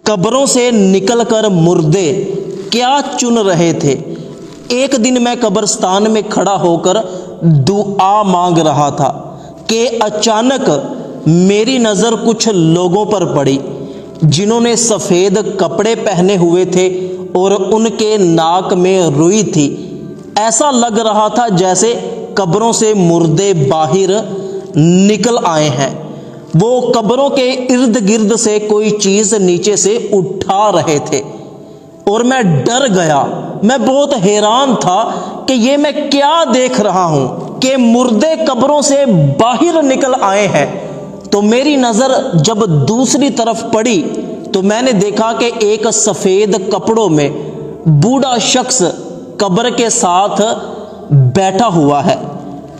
قبروں سے نکل کر مردے کیا چن رہے تھے۔ ایک دن میں قبرستان میں کھڑا ہو کر دعا مانگ رہا تھا کہ اچانک میری نظر کچھ لوگوں پر پڑی جنہوں نے سفید کپڑے پہنے ہوئے تھے اور ان کے ناک میں روئی تھی۔ ایسا لگ رہا تھا جیسے قبروں سے مردے باہر نکل آئے ہیں۔ وہ قبروں کے ارد گرد سے کوئی چیز نیچے سے اٹھا رہے تھے اور میں ڈر گیا۔ میں بہت حیران تھا کہ یہ میں کیا دیکھ رہا ہوں کہ مردے قبروں سے باہر نکل آئے ہیں۔ تو میری نظر جب دوسری طرف پڑی تو میں نے دیکھا کہ ایک سفید کپڑوں میں بوڑھا شخص قبر کے ساتھ بیٹھا ہوا ہے۔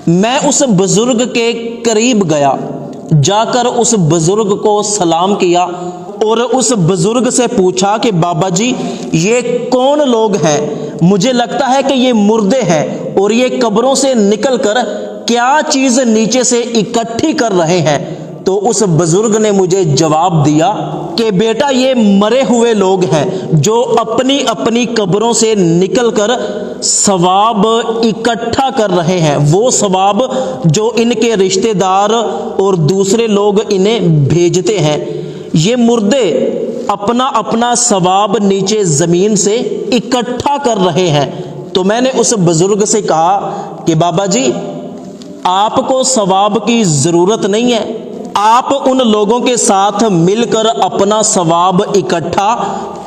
میں اس بزرگ کے قریب گیا، جا کر اس بزرگ کو سلام کیا اور اس بزرگ سے پوچھا کہ بابا جی یہ کون لوگ ہیں؟ مجھے لگتا ہے کہ یہ مردے ہیں اور یہ قبروں سے نکل کر کیا چیز نیچے سے اکٹھی کر رہے ہیں۔ تو اس بزرگ نے مجھے جواب دیا کہ بیٹا یہ مرے ہوئے لوگ ہیں جو اپنی اپنی قبروں سے نکل کر ثواب اکٹھا کر رہے ہیں، وہ ثواب جو ان کے رشتہ دار اور دوسرے لوگ انہیں بھیجتے ہیں۔ یہ مردے اپنا اپنا ثواب نیچے زمین سے اکٹھا کر رہے ہیں۔ تو میں نے اس بزرگ سے کہا کہ بابا جی آپ کو ثواب کی ضرورت نہیں ہے، آپ ان لوگوں کے ساتھ مل کر اپنا ثواب اکٹھا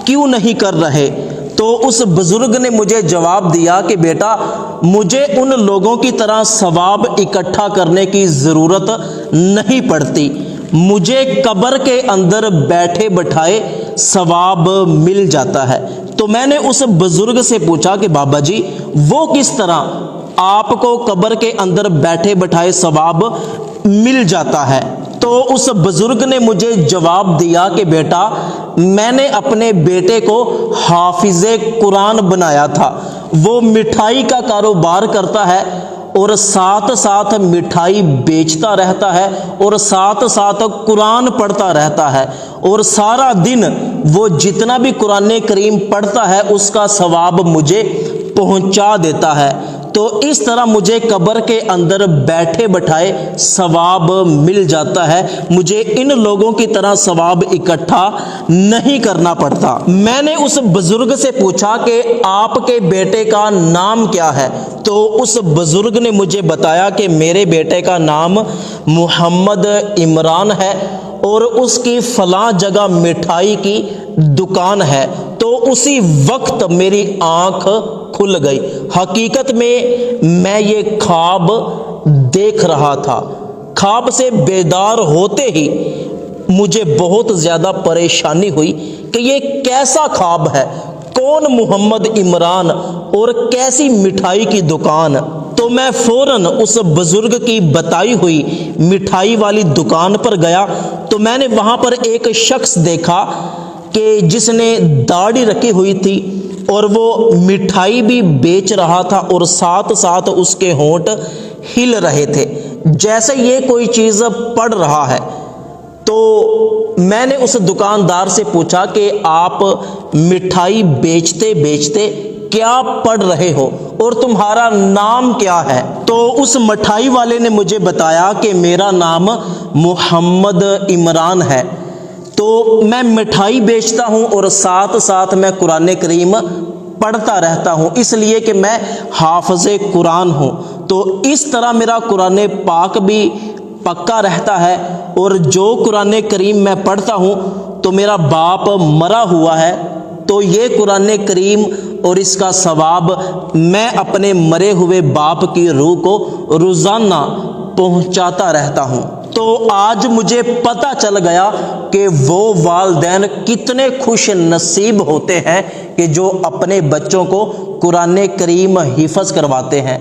کیوں نہیں کر رہے؟ تو اس بزرگ نے مجھے جواب دیا کہ بیٹا مجھے ان لوگوں کی طرح ثواب اکٹھا کرنے کی ضرورت نہیں پڑتی، مجھے قبر کے اندر بیٹھے بٹھائے ثواب مل جاتا ہے۔ تو میں نے اس بزرگ سے پوچھا کہ بابا جی وہ کس طرح آپ کو قبر کے اندر بیٹھے بٹھائے ثواب مل جاتا ہے؟ تو اس بزرگ نے مجھے جواب دیا کہ بیٹا میں نے اپنے بیٹے کو حافظ قرآن بنایا تھا، وہ مٹھائی کا کاروبار کرتا ہے اور ساتھ ساتھ مٹھائی بیچتا رہتا ہے اور ساتھ ساتھ قرآن پڑھتا رہتا ہے، اور سارا دن وہ جتنا بھی قرآن کریم پڑھتا ہے اس کا ثواب مجھے پہنچا دیتا ہے۔ تو اس طرح مجھے قبر کے اندر بیٹھے بٹھائے ثواب مل جاتا ہے، مجھے ان لوگوں کی طرح ثواب اکٹھا نہیں کرنا پڑتا۔ میں نے اس بزرگ سے پوچھا کہ آپ کے بیٹے کا نام کیا ہے؟ تو اس بزرگ نے مجھے بتایا کہ میرے بیٹے کا نام محمد عمران ہے اور اس کی فلاں جگہ مٹھائی کی دکان ہے۔ تو اسی وقت میری آنکھ کھل گئی۔ حقیقت میں یہ خواب دیکھ رہا تھا۔ خواب سے بیدار ہوتے ہی مجھے بہت زیادہ پریشانی ہوئی کہ یہ کیسا خواب ہے، کون محمد عمران اور کیسی مٹھائی کی دکان؟ تو میں فوراً اس بزرگ کی بتائی ہوئی مٹھائی والی دکان پر گیا تو میں نے وہاں پر ایک شخص دیکھا کہ جس نے داڑھی رکھی ہوئی تھی اور وہ مٹھائی بھی بیچ رہا تھا اور ساتھ ساتھ اس کے ہونٹ ہل رہے تھے جیسے یہ کوئی چیز پڑھ رہا ہے۔ تو میں نے اس دکاندار سے پوچھا کہ آپ مٹھائی بیچتے بیچتے کیا پڑھ رہے ہو اور تمہارا نام کیا ہے؟ تو اس مٹھائی والے نے مجھے بتایا کہ میرا نام محمد عمران ہے۔ تو میں مٹھائی بیچتا ہوں اور ساتھ ساتھ میں قرآن کریم پڑھتا رہتا ہوں، اس لیے کہ میں حافظ قرآن ہوں۔ تو اس طرح میرا قرآن پاک بھی پکا رہتا ہے، اور جو قرآن کریم میں پڑھتا ہوں تو میرا باپ مرا ہوا ہے، تو یہ قرآن کریم اور اس کا ثواب میں اپنے مرے ہوئے باپ کی روح کو روزانہ پہنچاتا رہتا ہوں۔ تو آج مجھے پتہ چل گیا کہ وہ والدین کتنے خوش نصیب ہوتے ہیں کہ جو اپنے بچوں کو قرآن کریم حفظ کرواتے ہیں،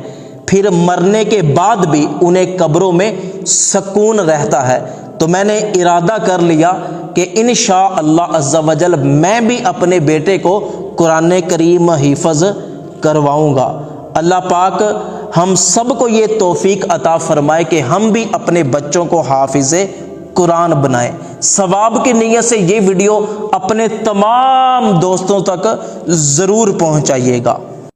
پھر مرنے کے بعد بھی انہیں قبروں میں سکون رہتا ہے۔ تو میں نے ارادہ کر لیا کہ انشاءاللہ عز و جل میں بھی اپنے بیٹے کو قرآن کریم حفظ کرواؤں گا۔ اللہ پاک ہم سب کو یہ توفیق عطا فرمائے کہ ہم بھی اپنے بچوں کو حافظ قرآن بنائیں۔ ثواب کی نیت سے یہ ویڈیو اپنے تمام دوستوں تک ضرور پہنچائیے گا۔